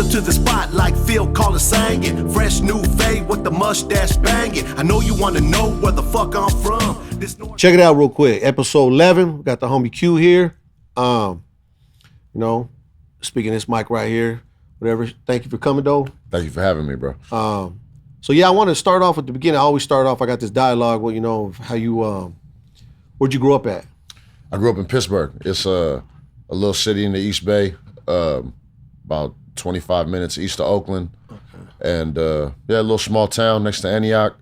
Pulling to the spot like Phil Collins sang it. Fresh new fade with the mustache banging. I know you wanna know where the fuck I'm from. Check it out real quick. Episode 11. We got the homie Q here. Speaking this mic right here. Whatever. Thank you for coming though. Thank you for having me, bro. So yeah, I want to start off at the beginning. I always start off. I got this dialogue with how you. Where'd you grow up at? I grew up in Pittsburgh. It's a little city in the East Bay, about 25 minutes east of Oakland. Okay. And a little small town next to Antioch.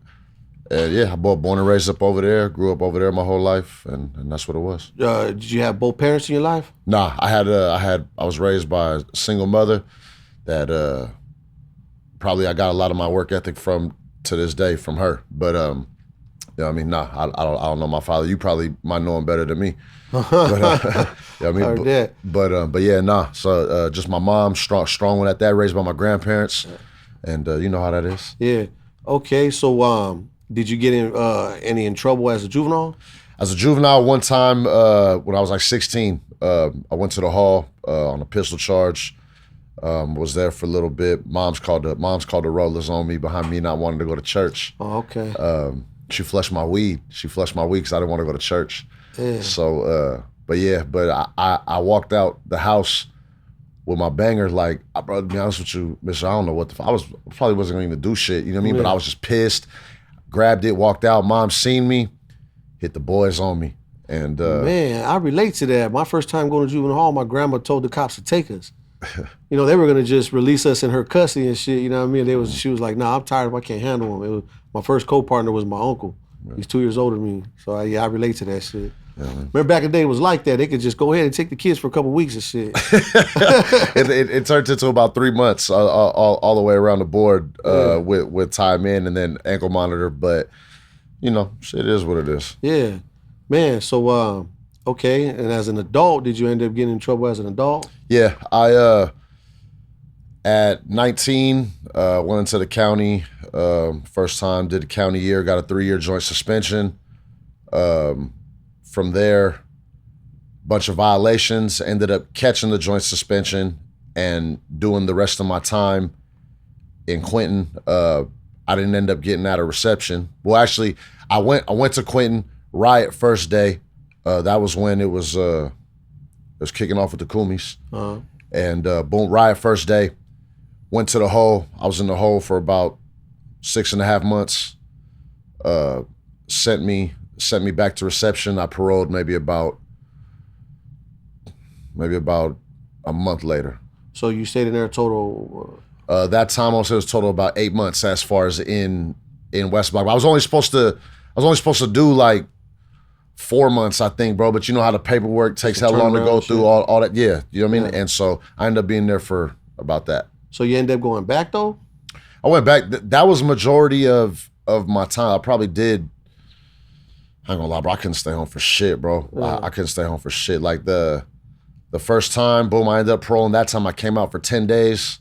I born and raised up over there. Grew up over there my whole life, and that's what it was. Did you have both parents in your life? Nah, I was raised by a single mother that probably I got a lot of my work ethic from to this day from her. But I don't know my father. You probably might know him better than me. But, So just my mom, strong one at that, raised by my grandparents, and you know how that is. Yeah. Okay. So did you get in any trouble as a juvenile? As a juvenile, one time when I was like 16, I went to the hall on a pistol charge. Was there for a little bit. Mom's called the rollers on me behind me not wanting to go to church. Oh, okay. She flushed my weed. Because I didn't want to go to church. Yeah. So, I walked out the house with my banger. Like, bro, to be honest with you, Mister, I don't know what I probably wasn't going to even do shit. You know what I mean? Yeah. But I was just pissed. Grabbed it, walked out. Mom seen me, hit the boys on me. And man, I relate to that. My first time going to juvenile hall, my grandma told the cops to take us. They were gonna just release us in her custody and shit. You know what I mean? She was like, "Nah, I'm tired. I can't handle him." My first co-partner was my uncle. Yeah. He's 2 years older than me, so I relate to that shit. Yeah, remember back in the day, it was like that. They could just go ahead and take the kids for a couple weeks and shit. it turned into about 3 months all the way around the board with time in and then ankle monitor. But shit is what it is. Yeah, man. So okay, and as an adult, did you end up getting in trouble as an adult? Yeah, I at 19 went into the county first time, did the county year, got a 3-year joint suspension. From there, bunch of violations, ended up catching the joint suspension and doing the rest of my time in Quentin. I didn't end up getting out of reception. Well, actually, I went to Quentin, riot first day. That was when it was kicking off with the Kumis. Uh-huh. And boom, riot first day. Went to the hole. I was in the hole for about 6.5 months. Sent me back to reception. I paroled maybe about a month later. So you stayed in there a total? That time I was a total about 8 months as far as in West Block. I was only supposed to do like 4 months, I think, bro. But you know how the paperwork takes how long to go through all that. Yeah, you know what I mean? And so I ended up being there for about that. So you ended up going back though? I went back. That was majority of my time. I probably did. I ain't gonna lie, bro. I couldn't stay home for shit, bro. Yeah. I couldn't stay home for shit. Like the first time, boom, I ended up paroling. That time I came out for 10 days.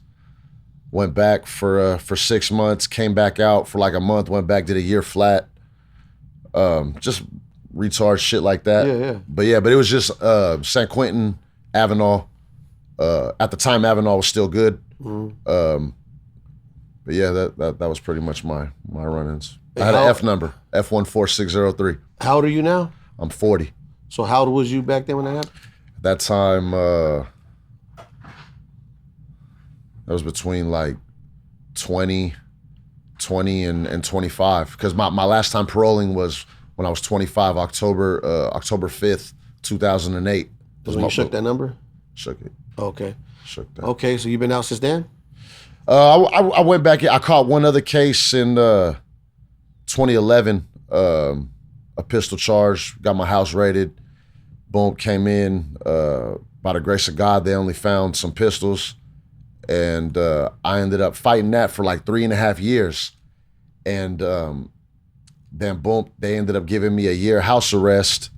Went back for 6 months. Came back out for like a month. Went back, did a year flat. Just retard shit like that. Yeah. But it was just San Quentin, Avenal. At the time, Avenal was still good. Mm-hmm. But yeah, that was pretty much my run-ins. I had an F number, F14603. How old are you now? I'm 40. So how old was you back then when that happened? At that time, that was between like 20 and 25. Because my last time paroling was when I was 25, October 5th, 2008. When you shook that number? Shook it. Okay. Shook that. Okay, so you've been out since then? I went back. I caught one other case in 2011. A pistol charge. Got my house raided. Boom, came in. By the grace of God, they only found some pistols. And I ended up fighting that for like 3.5 years. And then boom, they ended up giving me a year house arrest.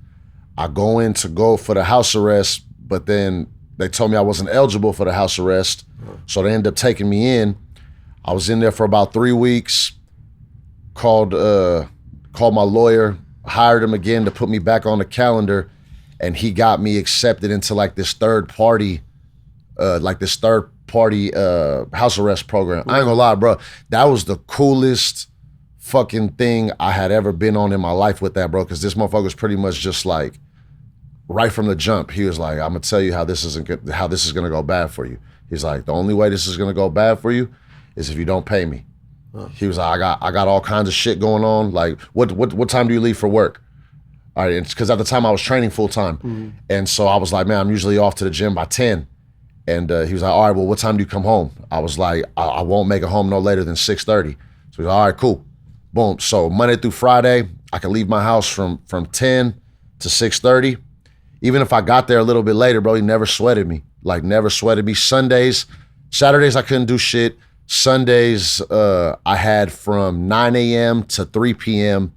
I go in to go for the house arrest, but then they told me I wasn't eligible for the house arrest. So they ended up taking me in. I was in there for about 3 weeks. Called my lawyer, hired him again to put me back on the calendar, and he got me accepted into like this third party house arrest program. I ain't gonna lie, bro. That was the coolest fucking thing I had ever been on in my life with that, bro. Because this motherfucker was pretty much just like, right from the jump, he was like, I'm gonna tell you how this is gonna go bad for you. He's like, the only way this is gonna go bad for you is if you don't pay me. He was like, I got all kinds of shit going on. Like, what time do you leave for work? All right, because at the time I was training full time, and so I was like, man, I'm usually off to the gym by 10. And he was like, all right, well, what time do you come home? I was like, I won't make it home no later than 6:30. So he's like, all right, cool. Boom. So Monday through Friday, I can leave my house from 10 to 6:30. Even if I got there a little bit later, bro, he never sweated me. Like, never sweated me. Saturdays I couldn't do shit. Sundays, I had from 9 a.m. to 3 p.m.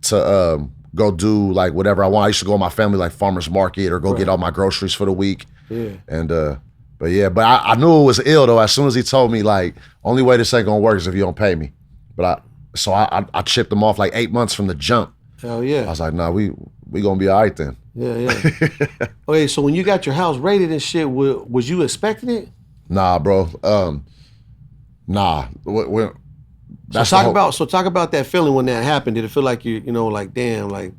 to go do like whatever I want. I used to go with my family, like farmer's market, or go get all my groceries for the week. Yeah. And but I knew it was ill though. As soon as he told me, like, only way this ain't gonna work is if you don't pay me. But I chipped him off like 8 months from the jump. Hell yeah. I was like, nah, we gonna be all right then. Yeah. Okay, so when you got your house raided and shit, was you expecting it? Nah, bro. Nah. So talk about that feeling when that happened. Did it feel like you know, like, damn, like,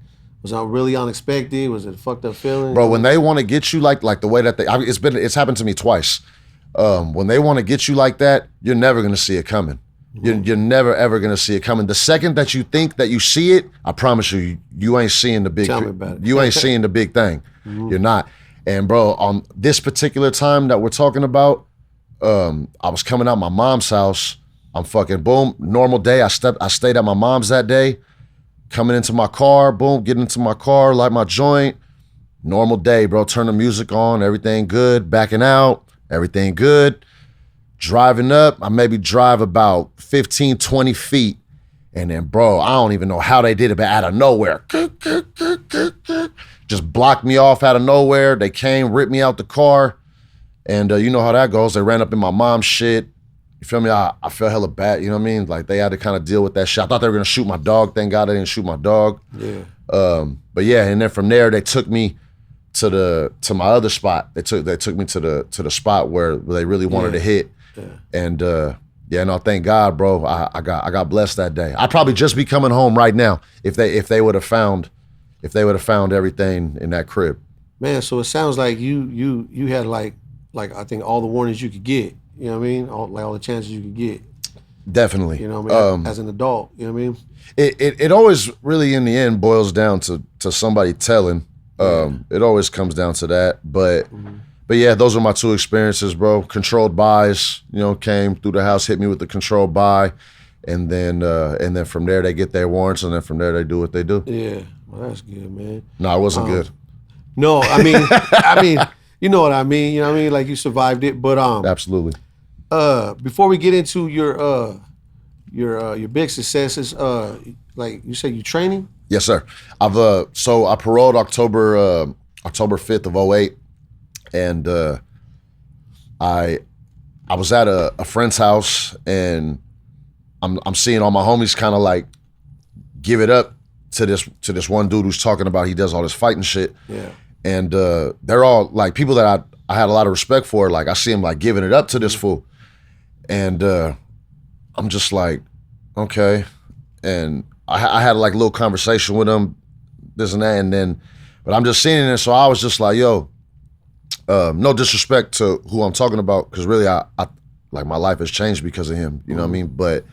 was that really unexpected? Was it a fucked up feeling? Bro, when they want to get you like the way that it's happened to me twice. When they want to get you like that, you're never gonna see it coming. You're never ever gonna see it coming. The second that you think that you see it, I promise you ain't seeing the big. Tell me about it. You ain't seeing the big thing. You're not. And bro, on this particular time that we're talking about, I was coming out my mom's house. I'm fucking boom, normal day. I stayed at my mom's that day. Coming into my car, boom, getting into my car, light my joint. Normal day, bro. Turn the music on, everything good. Backing out, everything good. Driving up, I maybe drive about 15, 20 feet. And then, bro, I don't even know how they did it, but out of nowhere, just blocked me off out of nowhere. They came, ripped me out the car. And you know how that goes. They ran up in my mom's shit. You feel me? I felt hella bad, you know what I mean? Like, they had to kind of deal with that shit. I thought they were gonna shoot my dog. Thank God they didn't shoot my dog. Yeah. But yeah, and then from there, they took me to my other spot. They took me to the spot where they really wanted to hit. Yeah. And no, thank God, bro. I got blessed that day. I'd probably just be coming home right now if they would have found everything in that crib. Man, so it sounds like you had like I think all the warnings you could get. You know what I mean? All the chances you could get. Definitely. You know what I mean? As an adult, you know what I mean? It always really in the end boils down to somebody telling. It always comes down to that. But yeah, those are my two experiences, bro. Controlled buys, came through the house, hit me with the controlled buy, and then from there they get their warrants, and then from there they do what they do. Yeah, well, that's good, man. No, it wasn't good. No, I mean, you know what I mean. You know what I mean? Like, you survived it, but absolutely. Before we get into your big successes, like you said, you training? Yes, sir. So I paroled October 5th of 08, and I was at a friend's house, and I'm seeing all my homies kind of like give it up to this one dude who's talking about he does all this fighting shit. Yeah. And they're all like people that I had a lot of respect for. Like, I see him like giving it up to this fool. And I'm just like, okay. And I had like a little conversation with him, this and that. But I'm just seeing it. So I was just like, yo, no disrespect to who I'm talking about, because really I like my life has changed because of him. You know what I mean? But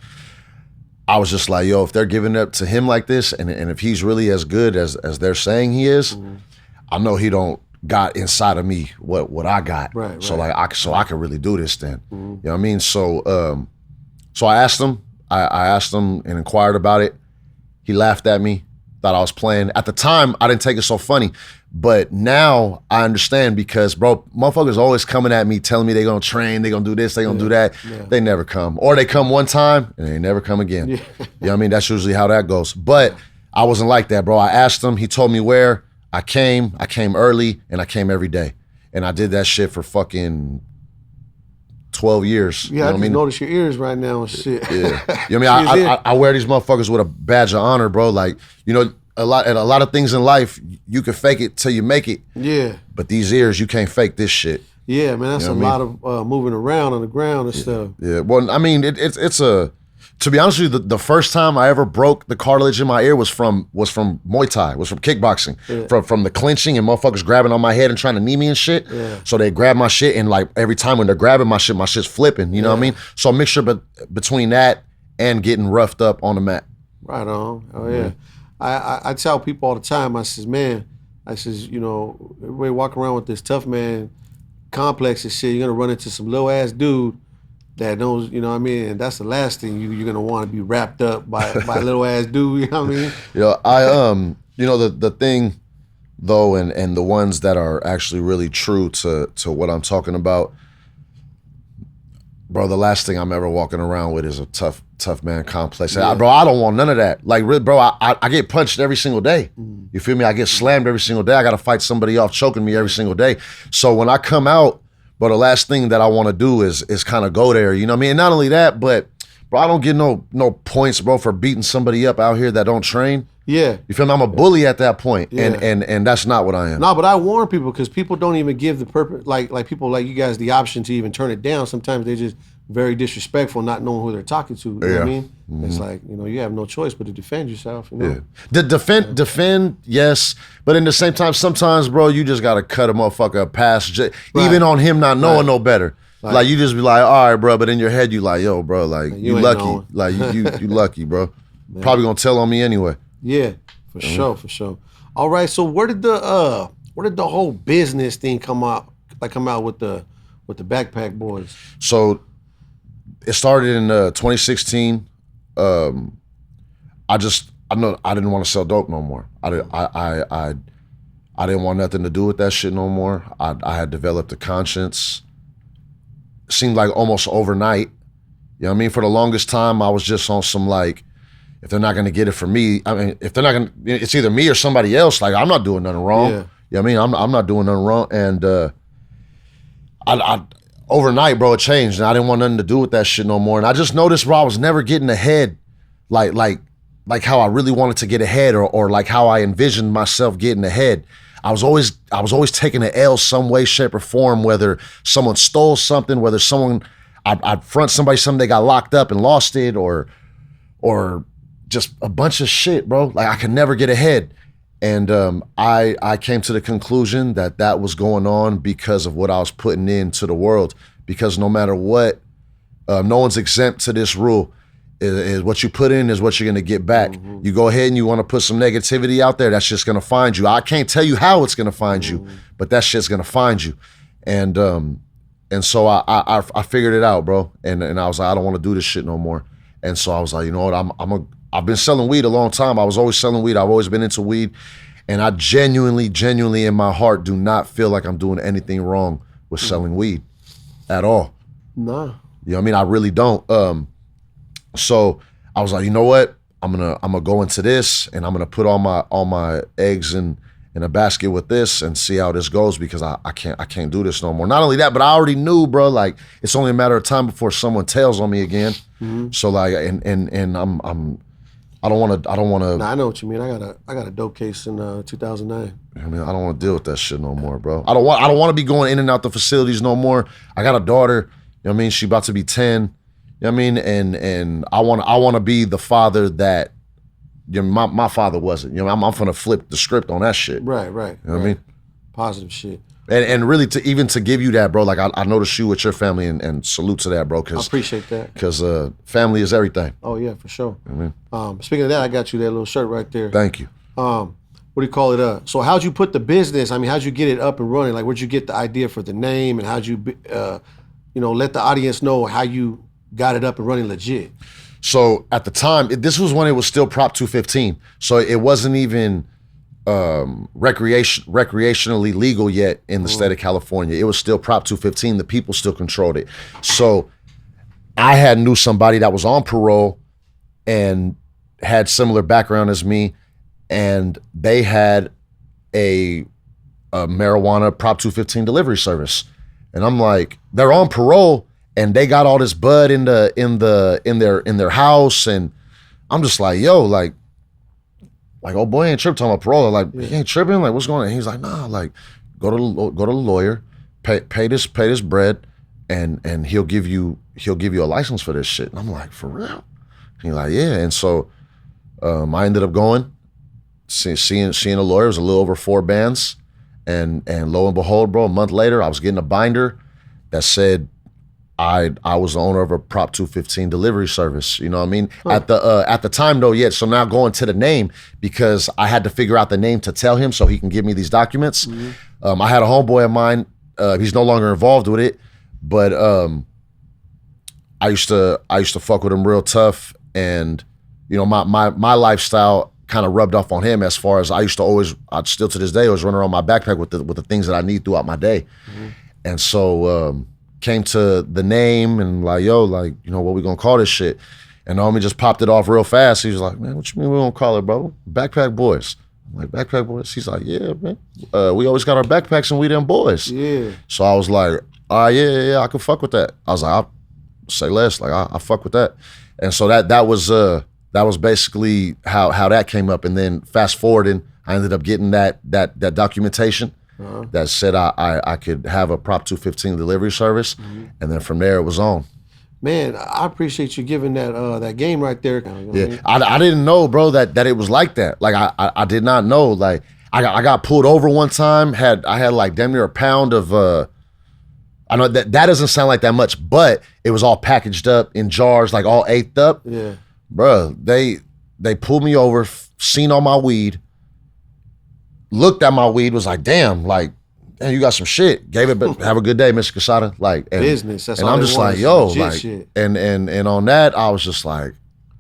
I was just like, yo, if they're giving it up to him like this, and if he's really as good as they're saying he is, I know he don't got inside of me what I got. Right. So like I can really do this then. You know what I mean? So I asked him. I asked him and inquired about it. He laughed at me, thought I was playing. At the time, I didn't take it so funny. But now I understand, because, bro, motherfuckers always coming at me telling me they gonna train, they gonna do this, they gonna do that. Yeah. They never come. Or they come one time and they never come again. Yeah. You know what I mean? That's usually how that goes. But I wasn't like that, bro. I asked him, he told me where. I came early, and I came every day. And I did that shit for fucking 12 years. Yeah, I just notice your ears right now and shit. Yeah. You know what I mean? I wear these motherfuckers with a badge of honor, bro. Like, a lot of things in life, you can fake it till you make it. Yeah. But these ears, you can't fake this shit. Yeah, man, that's You know a what I lot of moving around on the ground and stuff. Yeah, well, I mean, it's a. To be honest with you, the first time I ever broke the cartilage in my ear was from Muay Thai, was from kickboxing, from the clinching and motherfuckers grabbing on my head and trying to knee me and shit. Yeah. So they grab my shit, and like every time when they're grabbing my shit's flipping. You know what I mean? So a mixture between that and getting roughed up on the mat. Right on. Oh yeah. I tell people all the time. I says, man, you know, everybody walk around with this tough man complex and shit. You're gonna run into some little ass dude that knows, you know what I mean? And that's the last thing you're gonna want to be wrapped up by a little ass dude, you know what I mean? Yeah, you know, the thing though, and the ones that are actually really true to what I'm talking about, bro, the last thing I'm ever walking around with is a tough man complex. Yeah. Bro, I don't want none of that. Like, bro, I get punched every single day. You feel me? I get slammed every single day. I got to fight somebody off choking me every single day. So when I come out, bro, the last thing that I want to do is kind of go there. You know what I mean? And not only that, but, bro, I don't get no points, bro, for beating somebody up out here that don't train. Yeah. You feel me? I'm a bully at that point, Yeah. and that's not what I am. No, but I warn people because people don't even give the purpose, like people like you guys, the option to even turn it down. Sometimes they're just very disrespectful, not knowing who they're talking to. You know what I mean? It's like, you know, you have no choice but to defend yourself. You know? Yeah. The defend, yes, but in the same time, sometimes, bro, you just gotta cut a motherfucker a pass, even on him not knowing no better. Like you just be like, all right, bro, but in your head you like, yo, bro, like you ain't lucky, knowing. like you lucky, bro. Probably gonna tell on me anyway. Yeah, for sure. All right, so where did the whole business thing come out with the Backpack Boys? So it started in 2016. I didn't want to sell dope no more. I didn't want nothing to do with that shit no more. I had developed a conscience. Seemed like almost overnight. You know what I mean? For the longest time, I was just on some like, if they're not gonna get it from me, I mean, if they're not gonna, it's either me or somebody else. Like, I'm not doing nothing wrong. Yeah. You know what I mean? I'm not doing nothing wrong. And I overnight, bro, it changed, and I didn't want nothing to do with that shit no more. And I just noticed, bro, I was never getting ahead, like how I really wanted to get ahead, or like how I envisioned myself getting ahead. I was always taking an L some way, shape, or form. Whether someone stole something, whether I'd front somebody something, they got locked up and lost it, or just a bunch of shit, bro. Like, I could never get ahead. And I came to the conclusion that was going on because of what I was putting into the world. Because no matter what, no one's exempt to this rule. Is what you put in is what you're gonna get back. You go ahead and you want to put some negativity out there, that's just gonna find you. I can't tell you how it's gonna find you, but that shit's gonna find you. And so I figured it out, bro. And I was like, I don't want to do this shit no more. And so I was like, you know what, I've been selling weed a long time. I was always selling weed. I've always been into weed. And I genuinely in my heart do not feel like I'm doing anything wrong with selling weed at all. Nah. You know what I mean? I really don't. So I was like, you know what? I'm gonna go into this, and I'm gonna put all my eggs in a basket with this and see how this goes, because I can't do this no more. Not only that, but I already knew, bro, like, it's only a matter of time before someone tails on me again. So like, and I don't want to. Nah, I know what you mean. I got a dope case in 2009. I mean, I don't want to deal with that shit no more, bro. I don't want to be going in and out the facilities no more. I got a daughter. You know what I mean? She about to be 10. You know what I mean? And I want to be the father that, you know, my father wasn't. You know, I'm gonna flip the script on that shit. Right. You know what I mean? Positive shit. And really to give you that, bro. Like, I noticed you with your family, and salute to that, bro. I appreciate that. Because family is everything. Oh yeah, for sure. You know what I mean? Speaking of that, I got you that little shirt right there. Thank you. What do you call it? So how'd you put the business? I mean, how'd you get it up and running? Like, where'd you get the idea for the name, and how'd you, let the audience know how you got it up and running legit? So at the time, this was when it was still Prop 215. So it wasn't even recreationally legal yet in the state of California. It was still Prop 215. The people still controlled it. So I knew somebody that was on parole and had similar background as me, and they had a marijuana Prop 215 delivery service. And I'm like, they're on parole, and they got all this bud in their house, and I'm just like, yo, like, oh boy, ain't tripping, talking about parole. Like, he ain't tripping. Like, what's going on? And he's like, nah, like, go to the lawyer, pay this bread, and he'll give you a license for this shit. And I'm like, for real? And he's like, yeah. And so I ended up going, seeing a lawyer. It was a little over 4 bands, and lo and behold, bro, a month later, I was getting a binder that said I was the owner of a Prop 215 delivery service. You know what I mean? Huh. At the time though, yeah. So now going to the name, because I had to figure out the name to tell him so he can give me these documents. Mm-hmm. I had a homeboy of mine. He's no longer involved with it, but I used to fuck with him real tough, and you know my lifestyle kind of rubbed off on him, as far as I'd still to this day always run around my backpack with the things that I need throughout my day. Mm-hmm. And so came to the name and like, yo, like, you know, what we gonna call this shit? And the homie just popped it off real fast. He was like, man, what you mean we gonna call it, bro? Backpack Boys. I'm like, Backpack Boys? He's like, yeah, man. We always got our backpacks and we them boys. Yeah. So I was like, yeah, I can fuck with that. I was like, I'll say less. Like, I fuck with that. And so that was basically how that came up. And then fast forwarding, I ended up getting that documentation that said I could have a Prop 215 delivery service. Mm-hmm. And then from there it was on. Man, I appreciate you giving that game right there. You know yeah, I didn't know, bro, that it was like that. Like I did not know. Like I got pulled over one time. I had like damn near a pound of I know that doesn't sound like that much, but it was all packaged up in jars, like all eighth up. Yeah, bro. They pulled me over, seen all my weed, looked at my weed, was like, damn, like. And you got some shit. Gave it, but have a good day, Mr. Casada. Like business. That's and all I'm just like, yo, like, shit. And on that, I was just like,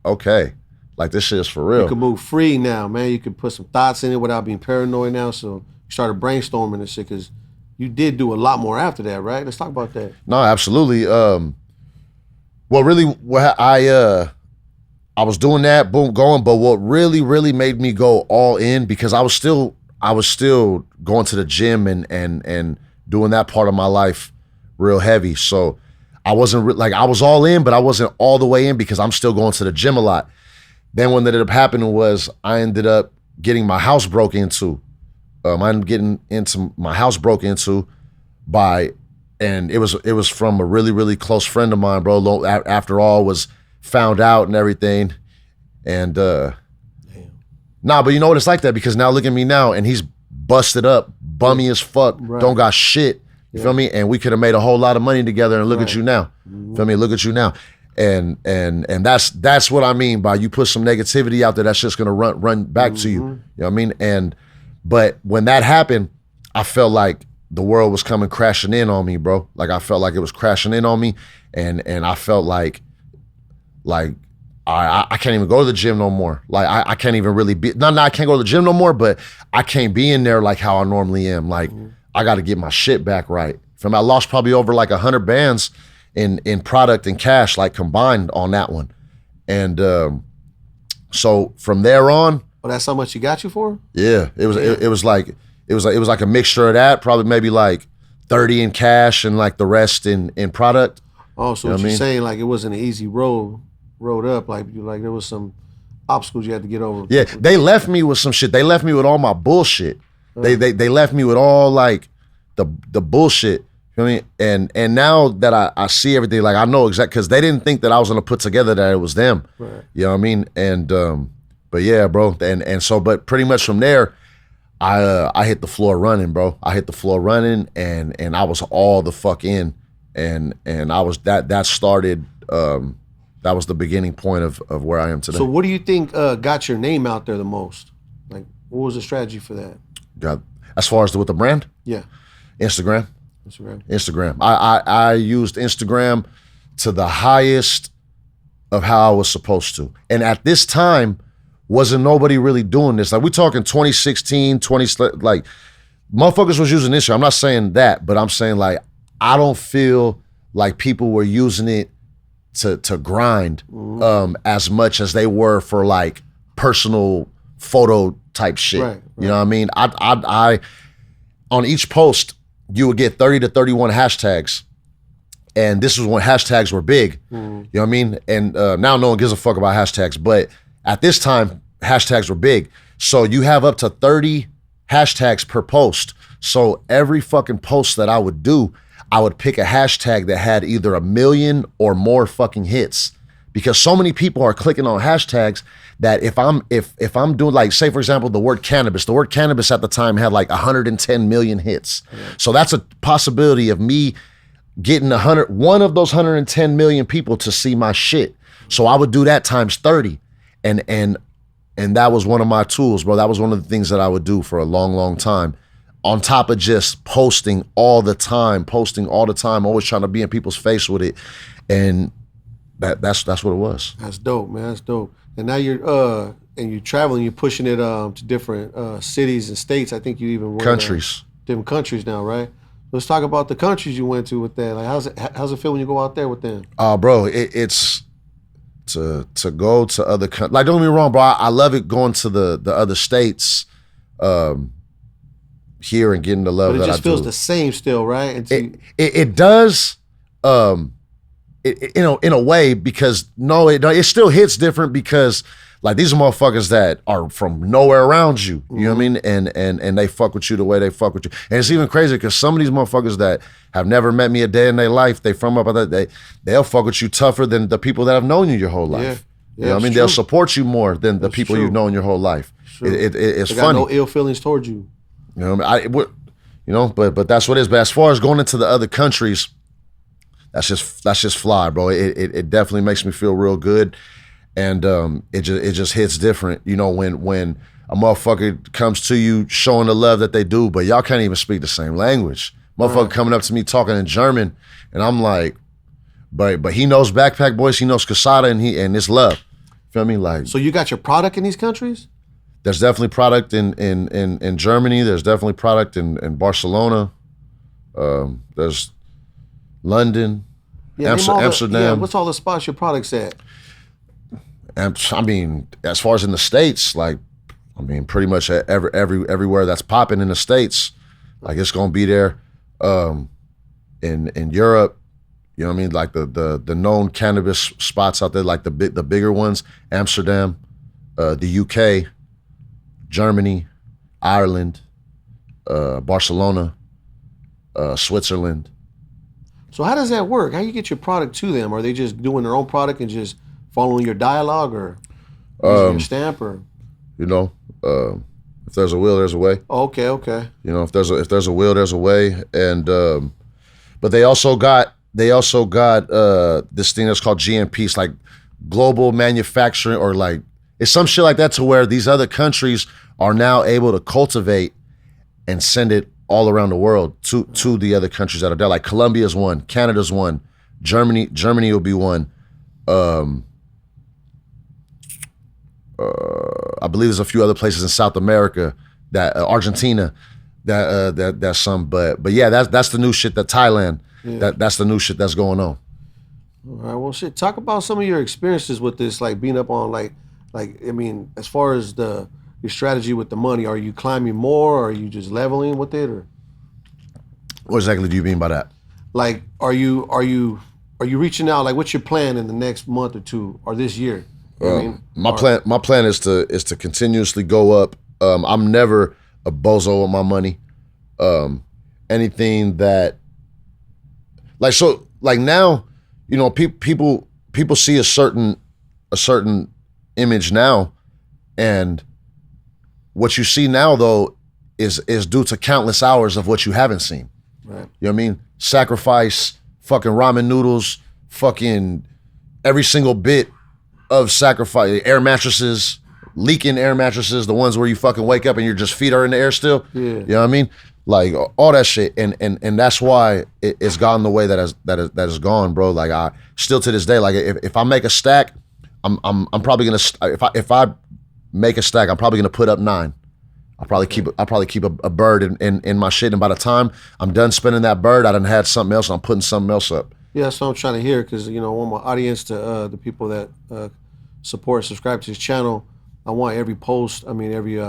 okay, like this shit is for real. You can move free now, man. You can put some thoughts in it without being paranoid now. So you started brainstorming and shit, because you did do a lot more after that, right? Let's talk about that. No, absolutely. Well, really, I was doing that, boom, going. But what really made me go all in, because I was still going to the gym and doing that part of my life real heavy. So I wasn't I was all in, but I wasn't all the way in, because I'm still going to the gym a lot. Then what ended up happening was I ended up getting my house broke into. I ended up getting into my house broke into and it was from a really close friend of mine, bro. After all was found out and everything. And nah, but you know what, it's like that, because now look at me now, and he's busted up, bummy as fuck, right. Don't got shit. You feel me? And we could have made a whole lot of money together, and look at you now. Mm-hmm. Feel me? Look at you now. And that's what I mean by you put some negativity out there, that's just gonna run back to you. You know what I mean? But when that happened, I felt like the world was coming crashing in on me, bro. Like I felt like it was crashing in on me, and I felt like I can't even go to the gym no more. Like I can't even really be. No, I can't go to the gym no more. But I can't be in there like how I normally am. Like I got to get my shit back right. I lost probably over like 100 bands in product and cash, like combined on that one. And so from there on. Oh, that's how much he got you for? Yeah, it was like a mixture of that. Probably maybe like 30 in cash and like the rest in product. Oh, so you know what you're saying, like it wasn't an easy road up, like there was some obstacles you had to get over. Yeah, they left me with some shit. They left me with all my bullshit. They left me with all like the bullshit. You know what I mean? And now that I see everything, like I know exactly, because they didn't think that I was gonna put together that it was them. Right. You know what I mean? And but yeah, bro. And so, but pretty much from there, I hit the floor running, bro. I hit the floor running, and I was all the fuck in, and I was that started. That was the beginning point of where I am today. So what do you think got your name out there the most? Like, what was the strategy for that? As far as with the brand? Yeah. Instagram. I used Instagram to the highest of how I was supposed to. And at this time, wasn't nobody really doing this. Like, we talking 2016, like, motherfuckers was using Instagram. I'm not saying that, but I'm saying, like, I don't feel like people were using it to grind as much as they were for like personal photo type shit. Right. You know what I mean? I on each post you would get 30 to 31 hashtags, and this was when hashtags were big. You know what I mean? And now no one gives a fuck about hashtags, but at this time hashtags were big. So you have up to 30 hashtags per post. So every fucking post that I would do, I would pick a hashtag that had either 1 million or more fucking hits. Because so many people are clicking on hashtags that if I'm doing, like, say for example, the word cannabis at the time had like 110 million hits. So that's a possibility of me getting one of those 110 million people to see my shit. So I would do that times 30. And that was one of my tools, bro. That was one of the things that I would do for a long, long time. On top of just posting all the time, always trying to be in people's face with it. And that's what it was. That's dope, man. That's dope. And now you're traveling, you're pushing it to different cities and states. I think you even went Countries. Different countries now, right? Let's talk about the countries you went to with that. Like, how's it feel when you go out there with them? Bro, it's to go to other countries. Like, don't get me wrong, bro. I love it going to the other states here and getting the love that I do. But it just feels the same still, right? It does. In a way, because it still hits different, because like these are motherfuckers that are from nowhere around you. You know what I mean? And they fuck with you the way they fuck with you. And it's even crazy because some of these motherfuckers that have never met me a day in their life, they from up that they'll fuck with you tougher than the people that have known you your whole life. Yeah, you know what I mean? true. They'll support you more than the people true. you've known your whole life. It's they funny. got no ill feelings towards you. You know what I mean? But that's what it is. But as far as going into the other countries, that's just fly, bro. It definitely makes me feel real good, and it just hits different. You know, when a motherfucker comes to you showing the love that they do, but y'all can't even speak the same language. Motherfucker coming up to me talking in German, and I'm like, but he knows Backpack Boys, he knows Casada, and it's love. Feel me? Like, so you got your product in these countries? There's definitely product in Germany. There's definitely product in Barcelona. There's London, Amsterdam. What's all the spots your products at? I mean, as far as in the States, like, I mean, pretty much everywhere that's popping in the States, like it's gonna be there. In Europe, you know what I mean? Like the known cannabis spots out there, like the bigger ones, Amsterdam, the UK, Germany, Ireland, Barcelona, Switzerland. So how does that work? How you get your product to them? Are they just doing their own product and just following your dialogue, or using your stamp, or? You know, if there's a will, there's a way. Okay. You know, if there's a will, there's a way. And but they also got this thing that's called GMP. It's like global manufacturing, or like it's some shit like that, to where these other countries are now able to cultivate and send it all around the world to the other countries that are there. Like Colombia's one, Canada's one, Germany will be one. I believe there's a few other places in South America, that Argentina, that's some. But yeah, that's the new shit. That Thailand, that's the new shit that's going on. All right, well, shit. Talk about some of your experiences with this, like being up on like I mean, as far as your strategy with the money, are you climbing more, or are you just leveling with it, or? What exactly do you mean by that? Like, are you reaching out? Like, what's your plan in the next month or two, or this year? You know what I mean? My plan is to continuously go up. I'm never a bozo with my money. Anything that, like now, you know, people see a certain image now, and what you see now though is due to countless hours of what you haven't seen. Right. You know what I mean? Sacrifice, fucking ramen noodles, fucking every single bit of sacrifice. Air mattresses, leaking air mattresses, the ones where you fucking wake up and your just feet are in the air still. Yeah. You know what I mean? Like all that shit, and that's why it's gone the way that has gone, bro. Like I still to this day, like if I make a stack, I'm probably gonna, if I make a stack, I'm probably gonna put up 9. I'll probably keep a bird in my shit, and by the time I'm done spending that bird, I done had something else, and I'm putting something else up. Yeah, that's what I'm trying to hear, because you know, I want my audience to the people that support, subscribe to this channel. I want every post, every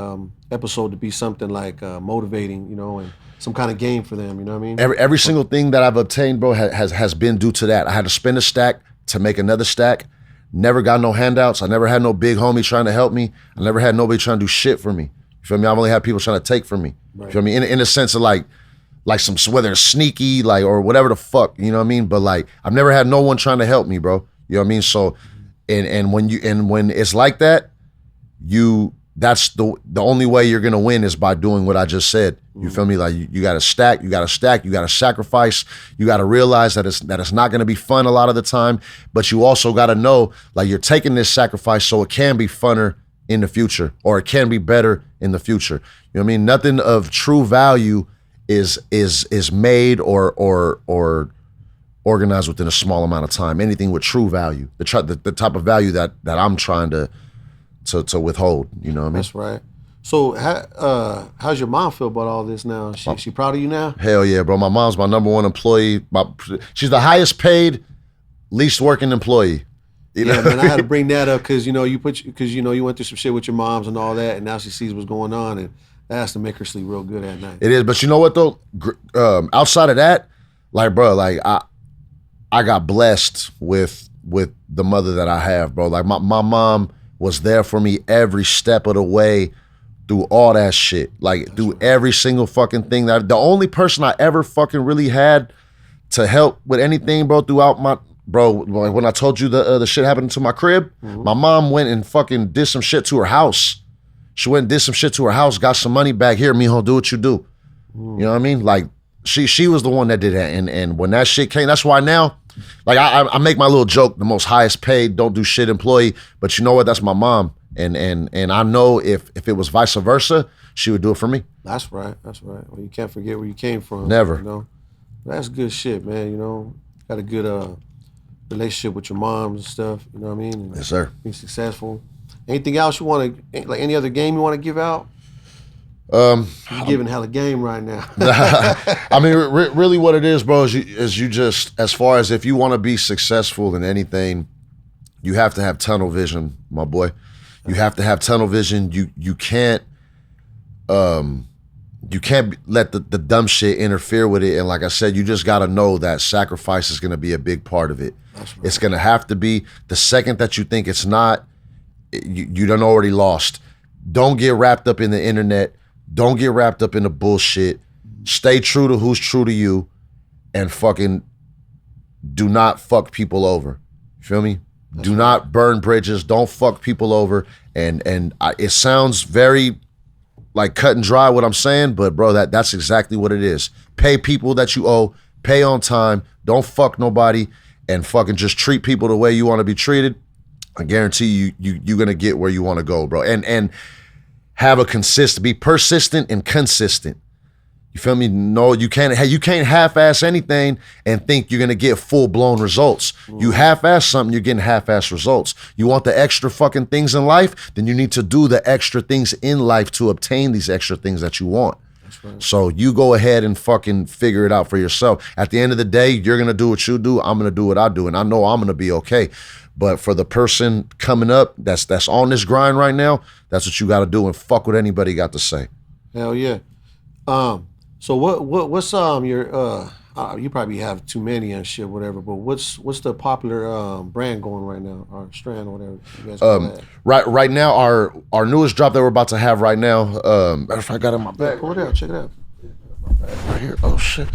episode to be something like motivating, you know, and some kind of game for them. You know what I mean? Every single thing that I've obtained, bro, has been due to that. I had to spend a stack to make another stack. Never got no handouts. I never had no big homie trying to help me. I never had nobody trying to do shit for me. You feel me? I've only had people trying to take from me. You feel me? In a sense of like some, whether it's sneaky, like, or whatever the fuck, you know what I mean? But like, I've never had no one trying to help me, bro. You know what I mean? So, and when it's like that, that's the only way you're gonna win is by doing what I just said. You feel me? Like you gotta stack, you gotta sacrifice, you gotta realize that it's not gonna be fun a lot of the time, but you also gotta know like you're taking this sacrifice so it can be funner in the future, or it can be better in the future. You know what I mean? Nothing of true value is made or organized within a small amount of time. Anything with true value, the type of value that I'm trying to withhold, you know what I mean? That's right. So how's your mom feel about all this now? She proud of you now? Hell yeah, bro. My mom's my number one employee. She's the highest paid, least working employee. You know? Yeah, man, I had to bring that up because you went through some shit with your moms and all that, and now she sees what's going on, and that has to make her sleep real good at night. It is, but you know what though? Outside of that, like, bro, like I got blessed with the mother that I have, bro. Like my mom was there for me every step of the way through all that shit. Like through every single fucking thing. That the only person I ever fucking really had to help with anything, bro, throughout my like when I told you the shit happened to my crib, my mom went and fucking did some shit to her house. She went and did some shit to her house, got some money back. Here, mijo, do what you do. You know what I mean? Like she was the one that did that. And when that shit came, that's why now, like I make my little joke, the most highest paid, don't do shit employee, but you know what? That's my mom. And I know if it was vice versa, she would do it for me. That's right. Well, you can't forget where you came from. Never. You know? That's good shit, man. You know, got a good relationship with your moms and stuff. You know what I mean? And yes, sir. Be successful. Anything else you want to, like any other game you want to give out? You're giving hella game right now. I mean, really what it is, bro, is you just, as far as if you want to be successful in anything, you have to have tunnel vision, my boy. You have to have tunnel vision. You can't let the dumb shit interfere with it. And like I said, you just got to know that sacrifice is going to be a big part of it. That's right. It's going to have to be. The second that you think it's not, you done already lost. Don't get wrapped up in the internet. Don't get wrapped up in the bullshit. Stay true to who's true to you, and fucking do not fuck people over. You feel me? Do not burn bridges. Don't fuck people over. And it sounds very like cut and dry what I'm saying, but bro, that's exactly what it is. Pay people that you owe. Pay on time. Don't fuck nobody, and fucking just treat people the way you want to be treated. I guarantee you're gonna get where you want to go, bro. And have be persistent and consistent. You feel me? No, you can't half-ass anything and think you're gonna get full-blown results. You half-ass something, you're getting half-ass results. You want the extra fucking things in life, then you need to do the extra things in life to obtain these extra things that you want. That's right. So you go ahead and fucking figure it out for yourself. At the end of the day, you're gonna do what you do, I'm gonna do what I do, and I know I'm gonna be okay. But for the person coming up that's on this grind right now, that's what you got to do, and fuck what anybody got to say. Hell yeah. So what's your you probably have too many and shit, whatever. But what's the popular brand going right now, or strand, or whatever you guys call that? Right now, our newest drop that we're about to have right now. Matter of fact, I got it in my bag. Pull it out, check it out. Right here. Oh shit.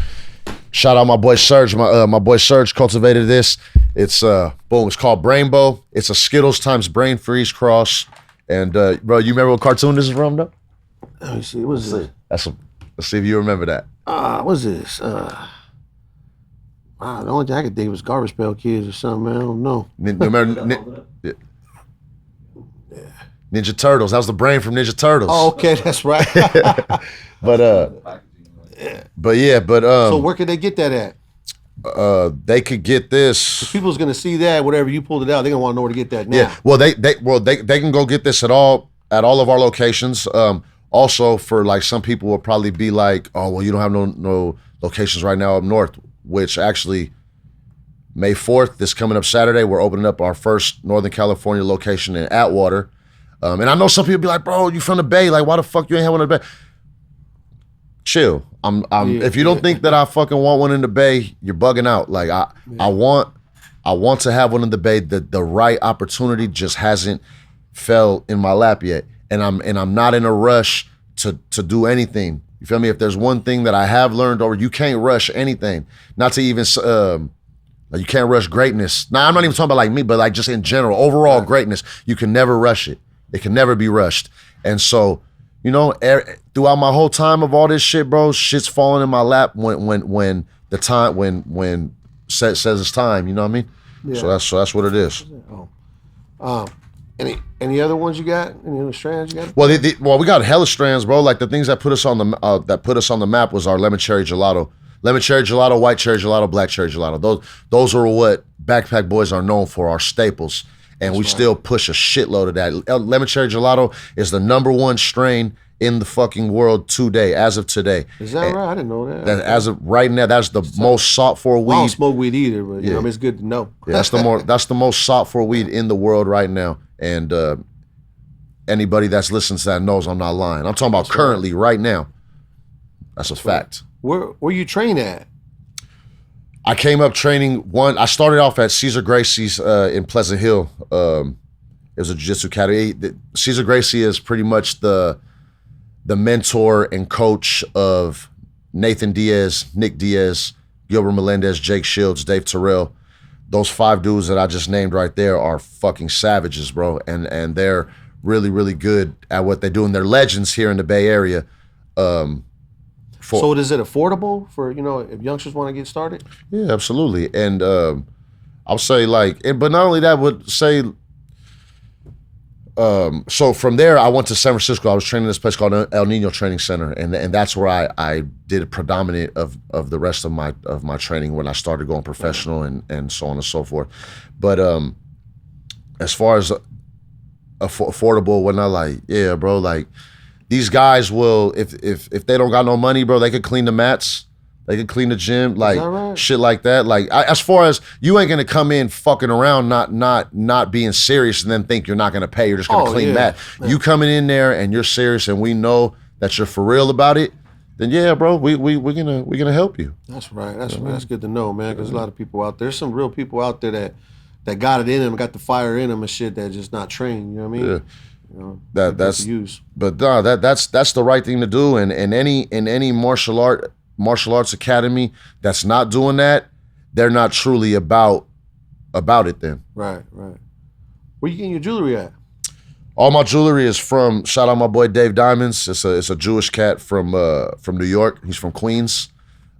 Shout out my boy Serge. My boy Serge cultivated this. It's boom. It's called Brainbow. It's a Skittles times Brain Freeze cross. And bro, you remember what cartoon this is from, though? Let me see. What's this? Let's see if you remember that. What's this? The only thing I could think was Garbage Pail Kids or something, man. I don't know. Ninja Turtles. That was the brain from Ninja Turtles. Oh, okay, that's right. But so where could they get that at? They could get this. People's gonna see that whatever you pulled it out, they're gonna want to know where to get that now. Yeah, well they can go get this at all of our locations. Also, for like some people will probably be like, oh well, you don't have no locations right now up north. Which actually, May 4th, this coming up Saturday, we're opening up our first Northern California location in Atwater. And I know some people be like, bro, you from the Bay? Like, why the fuck you ain't have one in the Bay? Chill. If you don't think that I fucking want one in the Bay, you're bugging out. Like I want to have one in the Bay. The right opportunity just hasn't fell in my lap yet, and I'm not in a rush to do anything. You feel me? If there's one thing that I have learned, or you can't rush anything, not to even, you can't rush greatness. Now, I'm not even talking about like me, but like just in general, overall greatness, you can never rush it. It can never be rushed. And so, you know, throughout my whole time of all this shit, bro, shit's falling in my lap when the time, when says it's time, you know what I mean? Yeah. So that's what it is. Any other ones you got? Any other strands you got? Well, we got hella strands, bro. Like the things that put us on the map was our lemon cherry gelato, white cherry gelato, black cherry gelato. Those are what Backpack Boys are known for, our staples, and we still push a shitload of that. Lemon cherry gelato is the #1 strain in the fucking world today, as of today. Is that right? I didn't know that. As of right now, that's the most sought for weed. I don't smoke weed either, but you know, it's good to know. Yeah, that's the most sought for weed in the world right now. And anybody that's listening to that knows I'm not lying. I'm talking about currently, right now. That's a fact. Where you train at? I came up training I started off at Cesar Gracie's in Pleasant Hill. It was a jiu-jitsu academy. Cesar Gracie is pretty much the mentor and coach of Nathan Diaz, Nick Diaz, Gilbert Melendez, Jake Shields, Dave Terrell. Those 5 dudes that I just named right there are fucking savages, bro. And they're really, really good at what they do. And they're legends here in the Bay Area. So is it affordable for, you know, if youngsters want to get started? Yeah, absolutely. And I'll say but not only that, would say, so from there, I went to San Francisco. I was training in this place called El Nino Training Center, and that's where I did a predominant of the rest of my training when I started going professional and so on and so forth. But as far as affordable, when I like, yeah, bro, like these guys will, if they don't got no money, bro, they could clean the mats. They could clean the gym, like shit like that. Like as far as you ain't gonna come in fucking around, not being serious, and then think you're not gonna pay. You're just gonna clean mat. Yeah. You coming in there and you're serious, and we know that you're for real about it. Then yeah, bro, we're gonna help you. That's right. That's right. That's good to know, man. Because a lot of people out there's some real people out there that got it in them, got the fire in them and shit, that just not trained. You know what I mean? Yeah. You know, that's use. But no, that's the right thing to do. And in any martial arts academy that's not doing that, they're not truly about it then. Right. Where you getting your jewelry at? All my jewelry is from, shout out my boy Dave Diamonds. It's a Jewish cat from New York. He's from Queens.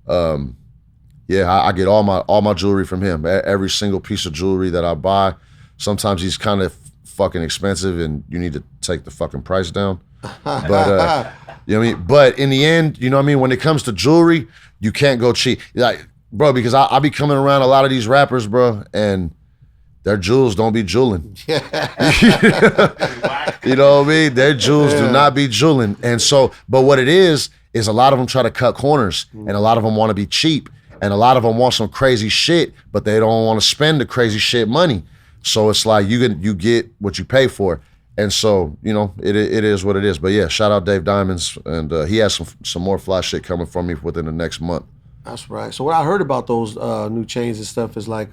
I get all my jewelry from him. Every single piece of jewelry that I buy. Sometimes he's kind of fucking expensive and you need to take the fucking price down. But you know what I mean? But in the end, you know what I mean? When it comes to jewelry, you can't go cheap. Like, bro, because I be coming around a lot of these rappers, bro, and their jewels don't be jeweling. You know what I mean? Their jewels do not be jeweling. And so, but what it is a lot of them try to cut corners, and a lot of them want to be cheap, and a lot of them want some crazy shit, but they don't want to spend the crazy shit money. So it's like you get what you pay for. And so, you know, it is what it is. But yeah, shout out Dave Diamonds, and he has some more fly shit coming from me within the next month. That's right. So what I heard about those new chains and stuff is like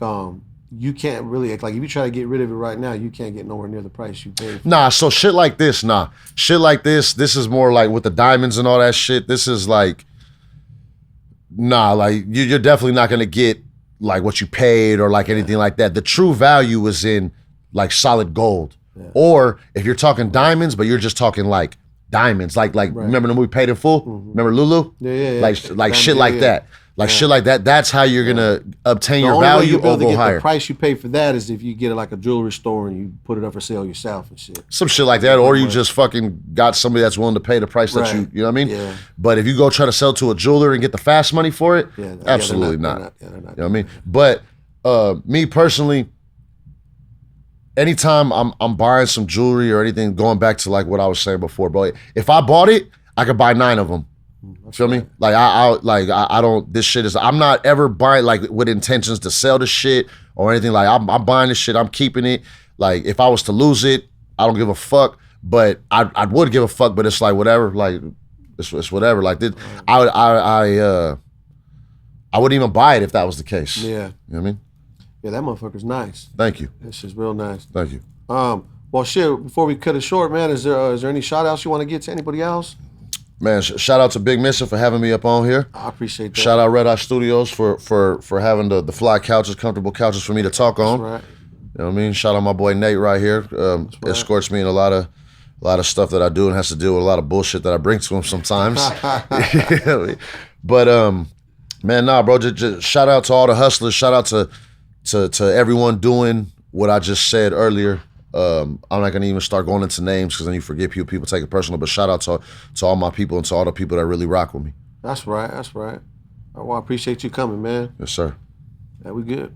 you can't really, like if you try to get rid of it right now, you can't get nowhere near the price you paid. Nah, so shit like this this is more like with the diamonds and all that shit. This is like, like you're definitely not gonna get like what you paid or like anything like that. The true value is in like solid gold. Yeah. Or if you're talking diamonds, but you're just talking like diamonds, like remember the movie Paid in Full? Mm-hmm. Remember Lulu? Yeah. Like shit like that. Like shit like that. That's how you're gonna obtain your value or go higher. The price you pay for that is if you get it like a jewelry store and you put it up for sale yourself and shit. Some shit like that, or you just fucking got somebody that's willing to pay the price that you know what I mean? Yeah. But if you go try to sell to a jeweler and get the fast money for it, absolutely not. You know what I mean? But me personally, anytime I'm buying some jewelry or anything, going back to like what I was saying before, bro, if I bought it, I could buy 9 of them. Feel me? Like I don't. This shit is. I'm not ever buying like with intentions to sell the shit or anything. Like I'm buying this shit. I'm keeping it. Like if I was to lose it, I don't give a fuck. But I would give a fuck. But it's like whatever. Like it's whatever. Like this, I wouldn't even buy it if that was the case. Yeah. You know what I mean? Yeah, that motherfucker's nice. Thank you. This is real nice. Thank you. Well, shit. Before we cut it short, man, is there any shout outs you want to get to anybody else? Man, shout out to Big Missa for having me up on here. I appreciate that. Shout out Red Eye Studios for having the fly couches, comfortable couches for me to talk on. That's right. You know what I mean? Shout out my boy Nate right here. Right. Escorts me in a lot of stuff that I do and has to deal with a lot of bullshit that I bring to him sometimes. But man, nah, bro. Just shout out to all the hustlers. Shout out to everyone doing what I just said earlier. I'm not gonna even start going into names because then you forget people. People take it personal. But shout out to all my people and to all the people that really rock with me. That's right. Well, I appreciate you coming, man. Yes, sir. Yeah, we good.